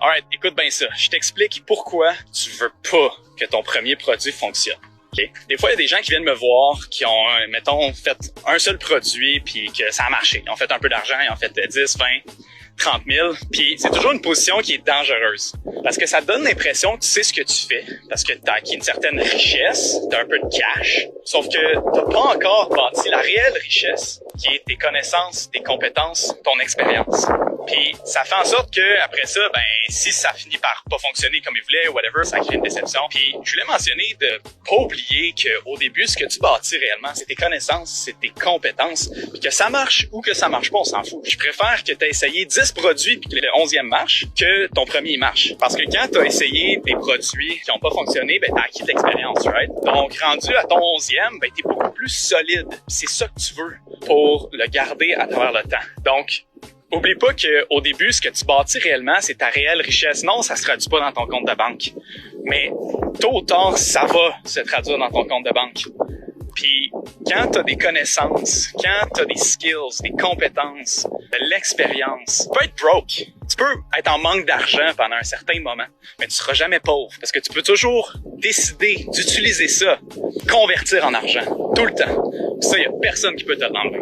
Alright, écoute bien ça. Je t'explique pourquoi tu veux pas que ton premier produit fonctionne. Okay? Des fois, il y a des gens qui viennent me voir, qui ont, mettons, fait un seul produit, puis que ça a marché. Ils ont fait un peu d'argent, ils ont fait 10, 20, 30 000, puis c'est toujours une position qui est dangereuse. Parce que ça te donne l'impression que tu sais ce que tu fais, parce que t'as acquis une certaine richesse, t'as un peu de cash, sauf que t'as pas encore bâti la réelle richesse, qui est tes connaissances, tes compétences, ton expérience. Puis ça fait en sorte que après ça, ben si ça finit par pas fonctionner comme il voulait, whatever, ça crée une déception. Puis je voulais mentionner de pas oublier qu'au début, ce que tu bâtis réellement, c'est tes connaissances, c'est tes compétences. Puis que ça marche ou que ça marche pas, on s'en fout. Je préfère que tu aies essayé 10 produits puis que le 11e marche que ton premier marche. Parce que quand tu as essayé des produits qui ont pas fonctionné, ben t'as acquis de l'expérience, right? Donc rendu à ton 11e, ben t'es beaucoup plus solide. C'est ça que tu veux pour le garder à travers le temps. Donc oublie pas qu'au début, ce que tu bâtis réellement, c'est ta réelle richesse. Non, ça se traduit pas dans ton compte de banque. Mais tôt ou tard, ça va se traduire dans ton compte de banque. Puis quand tu as des connaissances, quand tu as des skills, des compétences, de l'expérience, tu peux être broke. Tu peux être en manque d'argent pendant un certain moment, mais tu seras jamais pauvre parce que tu peux toujours décider d'utiliser ça, convertir en argent, tout le temps. Puis ça, il y a personne qui peut te l'enlever.